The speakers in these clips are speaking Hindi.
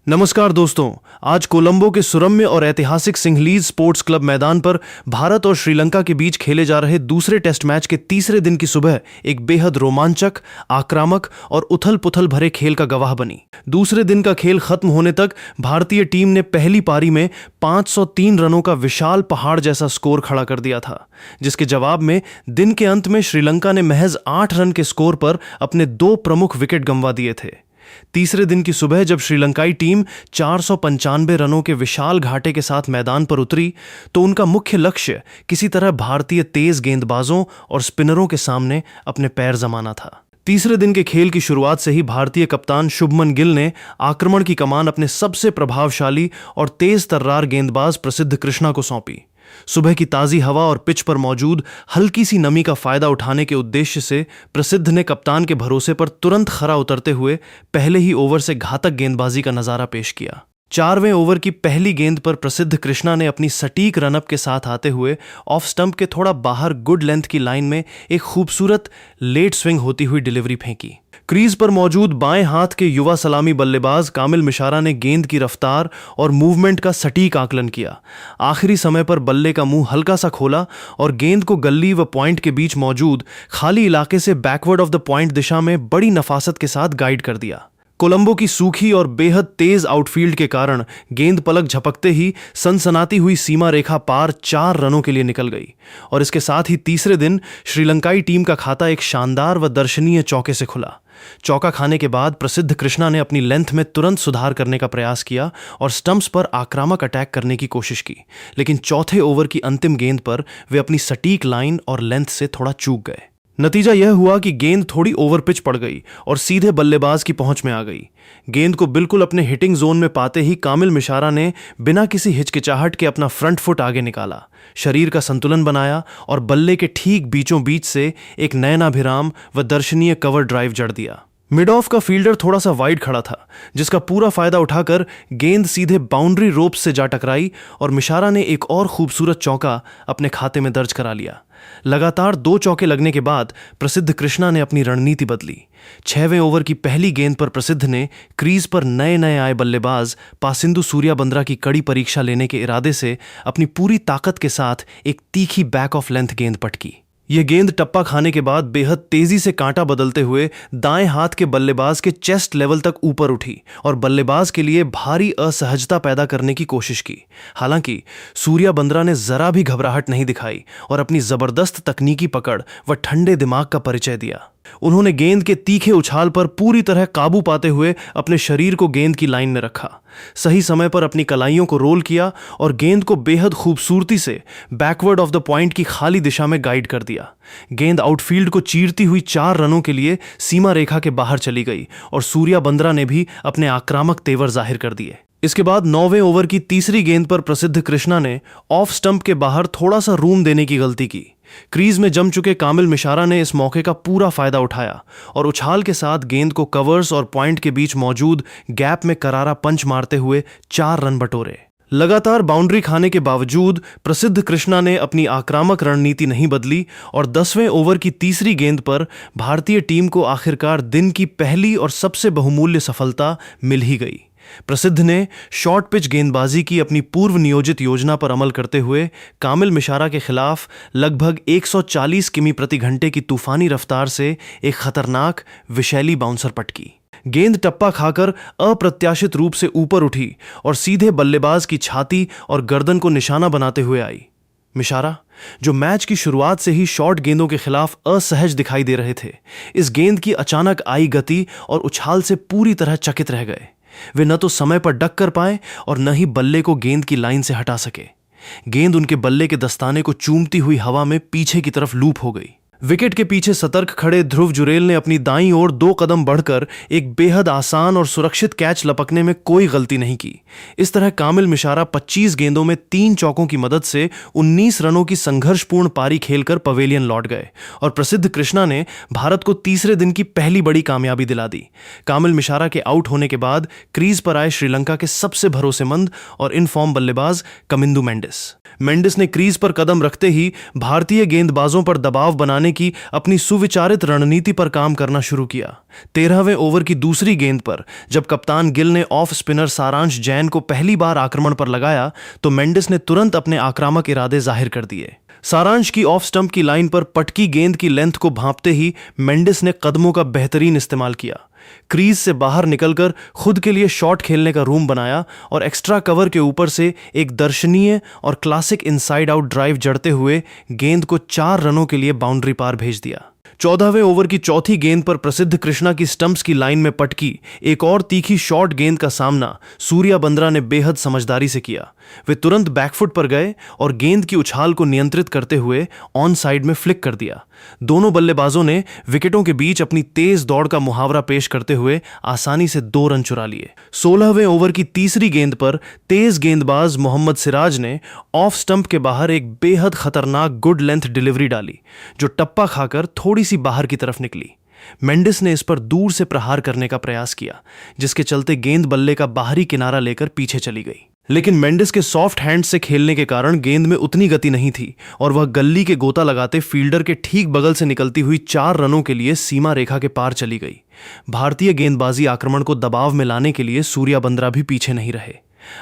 नमस्कार दोस्तों, आज कोलंबो के सुरम्य और ऐतिहासिक सिंहलीज स्पोर्ट्स क्लब मैदान पर भारत और श्रीलंका के बीच खेले जा रहे दूसरे टेस्ट मैच के तीसरे दिन की सुबह एक बेहद रोमांचक, आक्रामक और उथल-पुथल भरे खेल का गवाह बनी। दूसरे दिन का खेल खत्म होने तक भारतीय टीम ने पहली पारी में 503 रनों का विशाल पहाड़ जैसा स्कोर खड़ा कर दिया था, जिसके जवाब में दिन के अंत में श्रीलंका ने महज 8 रन के स्कोर पर अपने 2 प्रमुख विकेट गंवा दिए थे। तीसरे दिन की सुबह जब श्रीलंकाई टीम 495 रनों के विशाल घाटे के साथ मैदान पर उतरी तो उनका मुख्य लक्ष्य किसी तरह भारतीय तेज गेंदबाजों और स्पिनरों के सामने अपने पैर जमाना था। तीसरे दिन के खेल की शुरुआत से ही भारतीय कप्तान शुभमन गिल ने आक्रमण की कमान अपने सबसे प्रभावशाली और तेज तर्रार गेंदबाज प्रसिद्ध कृष्णा को सौंपी। सुबह की ताज़ी हवा और पिच पर मौजूद हल्की सी नमी का फायदा उठाने के उद्देश्य से प्रसिद्ध ने कप्तान के भरोसे पर तुरंत खरा उतरते हुए पहले ही ओवर से घातक गेंदबाजी का नजारा पेश किया। 4वें ओवर की पहली गेंद पर प्रसिद्ध कृष्णा ने अपनी सटीक रनअप के साथ आते हुए ऑफ स्टंप के थोड़ा बाहर गुड लेंथ की लाइन में एक खूबसूरत लेट स्विंग होती हुई डिलीवरी फेंकी। क्रीज पर मौजूद बाएं हाथ के युवा सलामी बल्लेबाज कामिल मिशारा ने गेंद की रफ्तार और मूवमेंट का सटीक आकलन किया। आखिरी समय पर बल्ले का मुंह हल्का सा खोला और गेंद को गल्ली व पॉइंट के बीच मौजूद खाली इलाके से बैकवर्ड ऑफ द पॉइंट दिशा में बड़ी नफासत के साथ गाइड कर दिया। कोलंबो की सूखी और बेहद तेज आउटफील्ड के कारण गेंद पलक झपकते ही सनसनाती हुई सीमा रेखा पार 4 रनों के लिए निकल गई और इसके साथ ही तीसरे दिन श्रीलंकाई टीम का खाता एक शानदार व दर्शनीय चौके से खुला। चौका खाने के बाद प्रसिद्ध कृष्णा ने अपनी लेंथ में तुरंत सुधार करने का प्रयास किया और स्टंप्स पर आक्रामक अटैक करने की कोशिश की, लेकिन चौथे ओवर की अंतिम गेंद पर वे अपनी सटीक लाइन और लेंथ से थोड़ा चूक गए। नतीजा यह हुआ कि गेंद थोड़ी ओवर पिच पड़ गई और सीधे बल्लेबाज की पहुंच में आ गई। गेंद को बिल्कुल अपने हिटिंग जोन में पाते ही कामिल मिशारा ने बिना किसी हिचकिचाहट के अपना फ्रंट फुट आगे निकाला, शरीर का संतुलन बनाया और बल्ले के ठीक बीचों बीच से एक नयनाभिराम व दर्शनीय कवर ड्राइव जड़ दिया। मिड ऑफ का फील्डर थोड़ा सा वाइड खड़ा था, जिसका पूरा फायदा उठाकर गेंद सीधे बाउंड्री रोप से जा टकराई और मिशारा ने एक और खूबसूरत चौका अपने खाते में दर्ज करा लिया। लगातार 2 चौके लगने के बाद प्रसिद्ध कृष्णा ने अपनी रणनीति बदली। 6वें ओवर की पहली गेंद पर प्रसिद्ध ने क्रीज पर नए आए बल्लेबाज पासिंदु सूर्यबंद्रा की कड़ी परीक्षा लेने के इरादे से अपनी पूरी ताकत के साथ एक तीखी बैक ऑफ लेंथ गेंद पटकी। यह गेंद टप्पा खाने के बाद बेहद तेजी से कांटा बदलते हुए दाएं हाथ के बल्लेबाज के चेस्ट लेवल तक ऊपर उठी और बल्लेबाज के लिए भारी असहजता पैदा करने की कोशिश की। हालांकि सूर्यबंद्रा ने जरा भी घबराहट नहीं दिखाई और अपनी जबरदस्त तकनीकी पकड़ व ठंडे दिमाग का परिचय दिया। उन्होंने गेंद के तीखे उछाल पर पूरी तरह काबू पाते हुए अपने शरीर को गेंद की लाइन में रखा, सही समय पर अपनी कलाइयों को रोल किया और गेंद को बेहद खूबसूरती से बैकवर्ड ऑफ द पॉइंट की खाली दिशा में गाइड कर दिया। गेंद आउटफील्ड को चीरती हुई 4 रनों के लिए सीमा रेखा के बाहर चली गई और सूर्यबंद्रा ने भी अपने आक्रामक तेवर जाहिर कर दिए। इसके बाद 9वें ओवर की तीसरी गेंद पर प्रसिद्ध कृष्णा ने ऑफ स्टंप के बाहर थोड़ा सा रूम देने की गलती की। क्रीज में जम चुके कामिल मिशारा ने इस मौके का पूरा फायदा उठाया और उछाल के साथ गेंद को कवर्स और पॉइंट के बीच मौजूद गैप में करारा पंच मारते हुए 4 रन बटोरे। लगातार बाउंड्री खाने के बावजूद प्रसिद्ध कृष्णा ने अपनी आक्रामक रणनीति नहीं बदली और 10वें ओवर की तीसरी गेंद पर भारतीय टीम को आखिरकार दिन की पहली और सबसे बहुमूल्य सफलता मिल ही गई। प्रसिद्ध ने शॉर्ट पिच गेंदबाजी की अपनी पूर्व नियोजित योजना पर अमल करते हुए कामिल मिशारा के खिलाफ लगभग 140 किमी प्रति घंटे की तूफानी रफ्तार से एक खतरनाक विशैली बाउंसर पटकी। गेंद टप्पा खाकर अप्रत्याशित रूप से ऊपर उठी और सीधे बल्लेबाज की छाती और गर्दन को निशाना बनाते हुए आई। मिशारा, जो मैच की शुरुआत से ही शॉर्ट गेंदों के खिलाफ असहज दिखाई दे रहे थे, इस गेंद की अचानक आई गति और उछाल से पूरी तरह चकित रह गए। वे न तो समय पर डक कर पाए और न ही बल्ले को गेंद की लाइन से हटा सके। गेंद उनके बल्ले के दस्ताने को चूमती हुई हवा में पीछे की तरफ लूप हो गई। विकेट के पीछे सतर्क खड़े ध्रुव जुरेल ने अपनी दाईं ओर 2 कदम बढ़कर एक बेहद आसान और सुरक्षित कैच लपकने में कोई गलती नहीं की। इस तरह कामिल मिशारा 25 गेंदों में 3 चौकों की मदद से 19 रनों की संघर्षपूर्ण पारी खेलकर पवेलियन लौट गए और प्रसिद्ध कृष्णा ने भारत को तीसरे दिन की पहली बड़ी कामयाबी दिला दी। कामिल मिशारा के आउट होने के बाद क्रीज पर आए श्रीलंका के सबसे भरोसेमंद और इन फॉर्म बल्लेबाज कमिंदु मेंडिस ने क्रीज पर कदम रखते ही भारतीय गेंदबाजों पर दबाव बनाने की अपनी सुविचारित रणनीति पर काम करना शुरू किया। 13वें ओवर की दूसरी गेंद पर जब कप्तान गिल ने ऑफ स्पिनर सारांश जैन को पहली बार आक्रमण पर लगाया तो मेंडिस ने तुरंत अपने आक्रामक इरादे जाहिर कर दिए। सारांश की ऑफ स्टंप की लाइन पर पटकी गेंद की लेंथ को भांपते ही मेंडिस ने कदमों का बेहतरीन इस्तेमाल किया। क्रीज से बाहर निकलकर खुद के लिए शॉट खेलने का रूम बनाया और एक्स्ट्रा कवर के ऊपर से एक दर्शनीय और क्लासिक इनसाइड आउट ड्राइव जड़ते हुए गेंद को 4 रनों के लिए बाउंड्री पार भेज दिया। 14वें ओवर की चौथी गेंद पर प्रसिद्ध कृष्णा की स्टंप्स की लाइन में पटकी एक और तीखी शॉर्ट गेंद का सामना सूर्या बंद्रा ने बेहद समझदारी से किया। वे तुरंत बैकफुट पर गए और गेंद की उछाल को नियंत्रित करते हुए ऑन साइड में फ्लिक कर दिया। दोनों बल्लेबाजों ने विकेटों के बीच अपनी तेज दौड़ का मुहावरा पेश करते हुए आसानी से 2 रन चुरा लिए। 16वें ओवर की तीसरी गेंद पर तेज गेंदबाज मोहम्मद सिराज ने ऑफ स्टंप के बाहर एक बेहद खतरनाक गुड लेंथ डिलीवरी डाली जो टप्पा खाकर थोड़ी सी बाहर की तरफ निकली। मेंडिस ने इस पर दूर से प्रहार करने का प्रयास किया जिसके चलते गेंद बल्ले का बाहरी किनारा लेकर पीछे चली गई, लेकिन मेंडिस के सॉफ्ट हैंड से खेलने के कारण गेंद में उतनी गति नहीं थी और वह गल्ली के गोता लगाते फील्डर के ठीक बगल से निकलती हुई 4 रनों के लिए सीमा रेखा के पार चली गई। भारतीय गेंदबाजी आक्रमण को दबाव में लाने के लिए सूर्या बंद्रा भी पीछे नहीं रहे।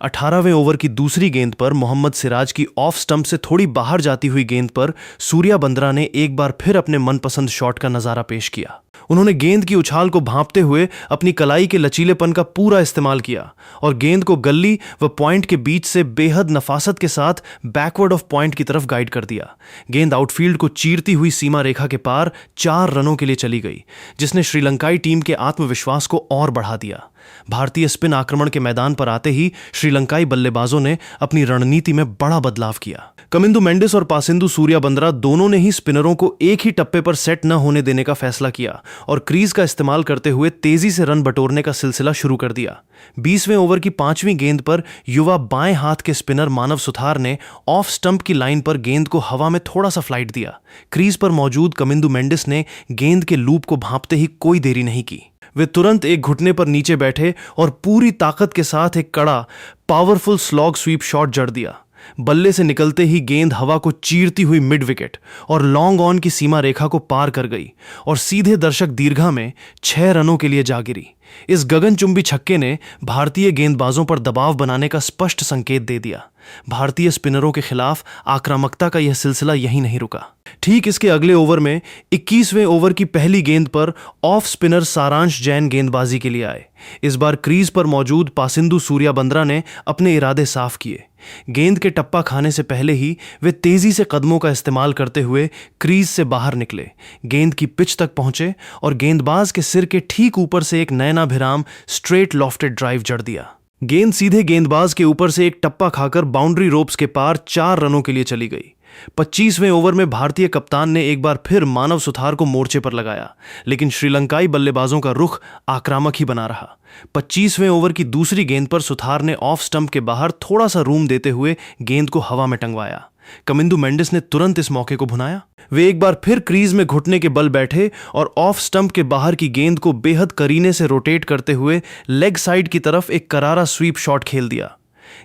18वें ओवर की दूसरी गेंद पर मोहम्मद सिराज की ऑफ स्टंप से थोड़ी बाहर जाती हुई गेंद पर सूर्या बंद्रा ने एक बार फिर अपने मनपसंद शॉट का नजारा पेश किया। उन्होंने गेंद की उछाल को भांपते हुए अपनी कलाई के लचीलेपन का पूरा इस्तेमाल किया और गेंद को गल्ली व पॉइंट के बीच से बेहद नफासत के साथ बैकवर्ड ऑफ पॉइंट की तरफ गाइड कर दिया। गेंद आउटफील्ड को चीरती हुई सीमा रेखा के पार 4 रनों के लिए चली गई, जिसने श्रीलंकाई टीम के आत्मविश्वास को और बढ़ा दिया। भारतीय स्पिन आक्रमण के मैदान पर आते ही श्रीलंकाई बल्लेबाजों ने अपनी रणनीति में बड़ा बदलाव किया। कमिंदु मेंडिस और पासिंदु सूर्या बंद्रा दोनों ने ही स्पिनरों को एक ही टप्पे पर सेट न होने देने का फैसला किया और क्रीज का इस्तेमाल करते हुए तेजी से रन बटोरने का सिलसिला शुरू कर दिया। 20वें ओवर की 5वीं गेंद पर युवा बाएं हाथ के स्पिनर मानव सुथार ने ऑफ स्टंप की लाइन पर गेंद को हवा में थोड़ा सा फ्लाइट दिया। क्रीज पर मौजूद कमिंदु मेंडिस ने गेंद के लूप को भांपते ही कोई देरी नहीं की। वे तुरंत एक घुटने पर नीचे बैठे और पूरी ताकत के साथ एक कड़ा पावरफुल स्लॉग स्वीप शॉट जड़ दिया। बल्ले से निकलते ही गेंद हवा को चीरती हुई मिड विकेट और लॉन्ग ऑन की सीमा रेखा को पार कर गई और सीधे दर्शक दीर्घा में 6 रनों के लिए जा गिरी। इस गगनचुंबी छक्के ने भारतीय गेंदबाजों पर दबाव बनाने का स्पष्ट संकेत दे दिया। भारतीय स्पिनरों के खिलाफ आक्रामकता का यह सिलसिला यहीं नहीं रुका। ठीक इसके अगले ओवर में 21वें ओवर की पहली गेंद पर ऑफ स्पिनर सारांश जैन गेंदबाजी के लिए आए। इस बार क्रीज पर मौजूद पासिंदु सूर्या बंद्रा ने अपने इरादे साफ किए। गेंद के टप्पा खाने से पहले ही वे तेजी से कदमों का इस्तेमाल करते हुए क्रीज से बाहर निकले, गेंद की पिच तक पहुंचे और गेंदबाज के सिर के ठीक ऊपर से एक नयनाभिराम स्ट्रेट लॉफ्टेड ड्राइव जड़ दिया। गेंद सीधे गेंदबाज के ऊपर से एक टप्पा खाकर बाउंड्री रोप्स के पार 4 रनों के लिए चली गई। 25वें ओवर में भारतीय कप्तान ने एक बार फिर मानव सुथार को मोर्चे पर लगाया, लेकिन श्रीलंकाई बल्लेबाजों का रुख आक्रामक ही बना रहा। 25वें ओवर की दूसरी गेंद पर सुथार ने ऑफ स्टंप के बाहर थोड़ा सा रूम देते हुए गेंद को हवा में टंगवाया। कमिंदु मेंडिस ने तुरंत इस मौके को भुनाया। वे एक बार फिर क्रीज में घुटने के बल बैठे और ऑफ स्टंप के बाहर की गेंद को बेहद करीने से रोटेट करते हुए लेग साइड की तरफ एक करारा स्वीप शॉट खेल दिया।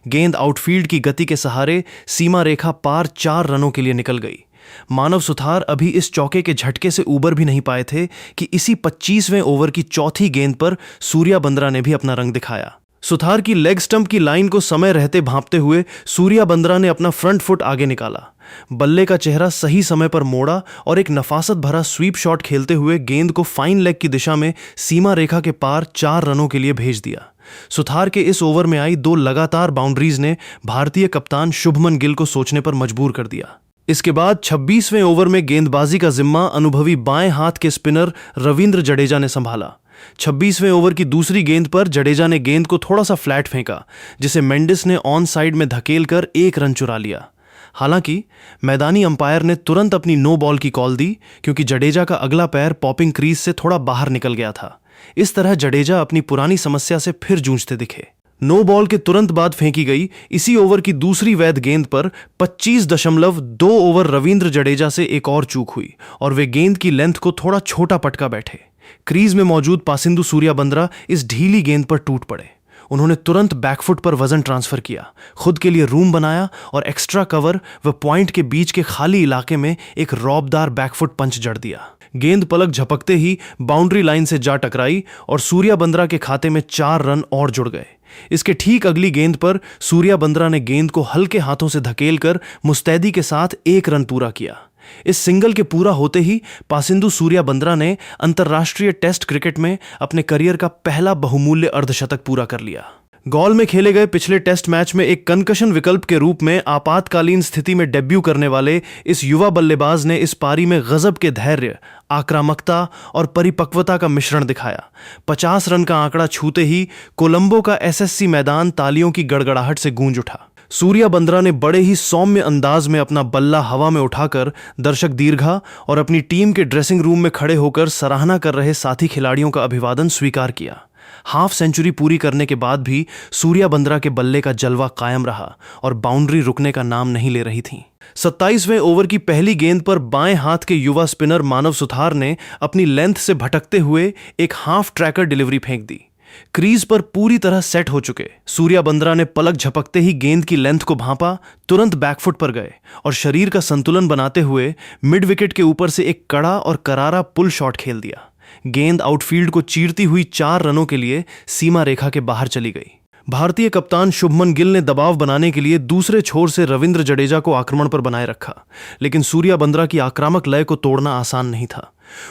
गेंद आउटफील्ड की गति के सहारे सीमा रेखा पार 4 रनों के लिए निकल गई। मानव सुथार अभी इस चौके के झटके से उबर भी नहीं पाए थे कि इसी 25वें ओवर की चौथी गेंद पर सूर्या बंद्रा ने भी अपना रंग दिखाया। सुथार की लेग स्टंप की लाइन को समय रहते भांपते हुए सूर्या बंद्रा ने अपना फ्रंट फुट आगे निकाला, बल्ले का चेहरा सही समय पर मोड़ा और एक नफासत भरा स्वीप शॉट खेलते हुए गेंद को फाइन लेग की दिशा में सीमा रेखा के पार 4 रनों के लिए भेज दिया। सुथार के इस ओवर में आई 2 लगातार बाउंड्रीज ने भारतीय कप्तान शुभमन गिल को सोचने पर मजबूर कर दिया। इसके बाद 26वें ओवर में गेंदबाजी का जिम्मा अनुभवी बाएं हाथ के स्पिनर रविंद्र जडेजा ने संभाला। 26वें ओवर की दूसरी गेंद पर जडेजा ने गेंद को थोड़ा सा फ्लैट फेंका, जिसे मेंडिस ने ऑन साइड में धकेलकर 1 रन चुरा लिया। हालांकि मैदानी अंपायर ने तुरंत अपनी नो बॉल की कॉल दी, क्योंकि जडेजा का अगला पैर पॉपिंग क्रीज से थोड़ा बाहर निकल गया था। इस तरह जडेजा अपनी पुरानी समस्या से फिर जूझते दिखे। नो बॉल के तुरंत बाद फेंकी गई इसी ओवर की दूसरी वैध गेंद पर 25.2 ओवर रविंद्र जडेजा से एक और चूक हुई और वे गेंद की लेंथ को थोड़ा छोटा पटका बैठे। क्रीज में मौजूद पासिंदु सूर्या बंद्रा इस ढीली गेंद पर टूट पड़े। उन्होंने तुरंत बैकफुट पर वजन ट्रांसफर किया, खुद के लिए रूम बनाया और एक्स्ट्रा कवर व पॉइंट के बीच के खाली इलाके में एक रौबदार बैकफुट पंच जड़ दिया। गेंद पलक झपकते ही बाउंड्री लाइन से जा टकराई और सूर्या बंद्रा के खाते में 4 रन और जुड़ गए। इसके ठीक अगली गेंद पर सूर्या बंद्रा ने गेंद को हल्के हाथों से धकेलकर मुस्तैदी के साथ 1 रन पूरा किया। इस सिंगल के पूरा होते ही पासिंदु सूर्या बंद्रा ने अंतर्राष्ट्रीय टेस्ट क्रिकेट में अपने करियर का पहला बहुमूल्य अर्धशतक पूरा कर लिया। गॉल में खेले गए पिछले टेस्ट मैच में एक कंकशन विकल्प के रूप में आपातकालीन स्थिति में डेब्यू करने वाले इस युवा बल्लेबाज ने इस पारी में गजब के धैर्य, आक्रामकता और परिपक्वता का मिश्रण दिखाया। 50 रन का आंकड़ा छूते ही कोलंबो का एसएससी मैदान तालियों की गड़गड़ाहट से गूंज उठा। सूर्या बंद्रा ने बड़े ही सौम्य अंदाज में अपना बल्ला हवा में उठाकर दर्शक दीर्घा और अपनी टीम के ड्रेसिंग रूम में खड़े होकर सराहना कर रहे साथी खिलाड़ियों का अभिवादन स्वीकार किया। हाफ सेंचुरी पूरी करने के बाद भी सूर्या बंद्रा के बल्ले का जलवा कायम रहा और बाउंड्री रुकने का नाम नहीं ले रही थी। 27वें ओवर की पहली गेंद पर बाएं हाथ के युवा स्पिनर मानव सुथार ने अपनी लेंथ से भटकते हुए एक हाफ ट्रैकर डिलीवरी फेंक दी। क्रीज पर पूरी तरह सेट हो चुके सूर्या बंद्रा ने पलक झपकते ही गेंद की लेंथ को भांपा, तुरंत बैकफुट पर गए और शरीर का संतुलन बनाते हुए मिड विकेट के ऊपर से एक कड़ा और करारा पुल शॉट खेल दिया। गेंद आउटफील्ड को चीरती हुई 4 रनों के लिए सीमा रेखा के बाहर चली गई। भारतीय कप्तान शुभमन गिल ने दबाव बनाने के लिए दूसरे छोर से रविंद्र जडेजा को आक्रमण पर बनाए रखा, लेकिन सूर्या बंद्रा की आक्रामक लय को तोड़ना आसान नहीं था।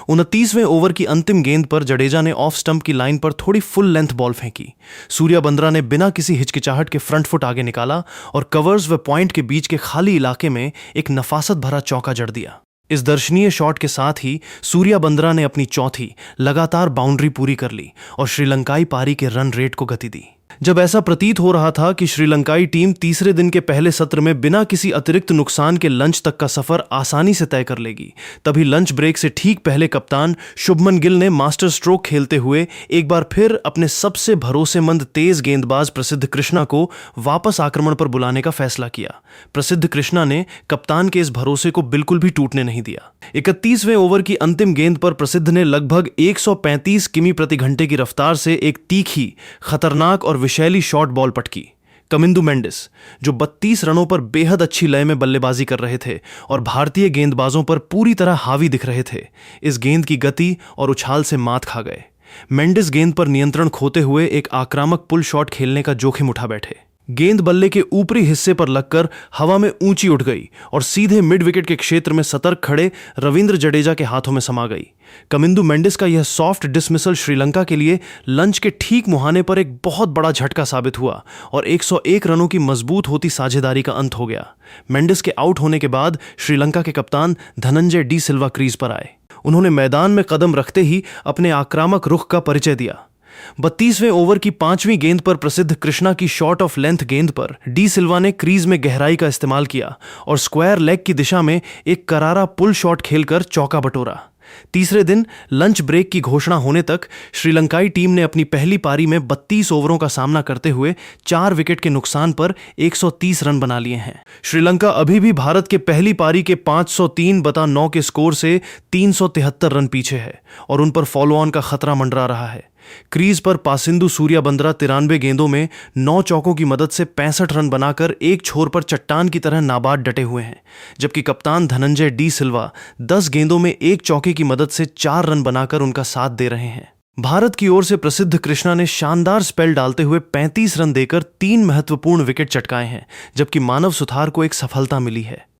29वें ओवर की अंतिम गेंद पर जडेजा ने ऑफ स्टंप की लाइन पर थोड़ी फुल लेंथ बॉल फेंकी। सूर्या बंद्रा ने बिना किसी हिचकिचाहट के फ्रंट फुट आगे निकाला और कवर्स व पॉइंट के बीच के खाली इलाके में एक नफासत भरा चौका जड़ दिया। इस दर्शनीय शॉट के साथ ही सूर्या बंद्रा ने अपनी चौथी लगातार बाउंड्री पूरी कर ली और श्रीलंकाई पारी के रन रेट को गति दी। जब ऐसा प्रतीत हो रहा था कि श्रीलंकाई टीम तीसरे दिन के पहले सत्र में बिना किसी अतिरिक्त नुकसान के लंच तक का सफर आसानी से तय कर लेगी, तभी लंच ब्रेक से ठीक पहले कप्तान शुभमन गिल ने मास्टर स्ट्रोक खेलते हुए एक बार फिर अपने सबसे भरोसेमंद तेज गेंदबाज प्रसिद्ध कृष्णा को वापस आक्रमण पर बुलाने का फैसला किया। प्रसिद्ध कृष्णा ने कप्तान के इस भरोसे को बिल्कुल भी टूटने नहीं दिया। 31वें ओवर की अंतिम गेंद पर प्रसिद्ध ने लगभग 135 किमी प्रति घंटे की रफ्तार से एक तीखी, खतरनाक और विषैली शॉर्ट बॉल पटकी। कमिंदु मेंडिस, जो 32 रनों पर बेहद अच्छी लय में बल्लेबाजी कर रहे थे और भारतीय गेंदबाजों पर पूरी तरह हावी दिख रहे थे, इस गेंद की गति और उछाल से मात खा गए। मेंडिस गेंद पर नियंत्रण खोते हुए एक आक्रामक पुल शॉट खेलने का जोखिम उठा बैठे। गेंद बल्ले के ऊपरी हिस्से पर लगकर हवा में ऊंची उठ गई और सीधे मिड विकेट के क्षेत्र में सतर्क खड़े रविंद्र जडेजा के हाथों में समा गई। कमिंदु मेंडिस का यह सॉफ्ट डिसमिसल श्रीलंका के लिए लंच के ठीक मुहाने पर एक बहुत बड़ा झटका साबित हुआ और 101 रनों की मजबूत होती साझेदारी का अंत हो गया। मेंडिस के आउट होने के बाद श्रीलंका के कप्तान धनंजय डी सिल्वा क्रीज पर आए। उन्होंने मैदान में कदम रखते ही अपने आक्रामक रुख का परिचय दिया। 32वें ओवर की 5वीं गेंद पर प्रसिद्ध कृष्णा की शॉर्ट ऑफ लेंथ गेंद पर डी सिल्वा ने क्रीज में गहराई का इस्तेमाल किया और स्क्वायर लेग की दिशा में एक करारा पुल शॉट खेलकर चौका बटोरा। तीसरे दिन लंच ब्रेक की घोषणा होने तक श्रीलंकाई टीम ने अपनी पहली पारी में 32 ओवरों का सामना करते हुए 4 विकेट के नुकसान पर 130 रन बना लिए हैं। श्रीलंका अभी भी भारत के पहली पारी के 503/9 के स्कोर से 373 रन पीछे है और उन पर फॉलो ऑन का खतरा मंडरा रहा है। क्रीज पर पासिंदु सूर्या बंद्रा 93 गेंदों में 9 चौकों की मदद से 65 रन बनाकर एक छोर पर चट्टान की तरह नाबाद डटे हुए हैं, जबकि कप्तान धनंजय डी सिल्वा 10 गेंदों में एक चौके की मदद से 4 रन बनाकर उनका साथ दे रहे हैं। भारत की ओर से प्रसिद्ध कृष्णा ने शानदार स्पेल डालते हुए 35 रन देकर 3 महत्वपूर्ण विकेट चटकाए हैं, जबकि मानव सुथार को एक सफलता मिली है।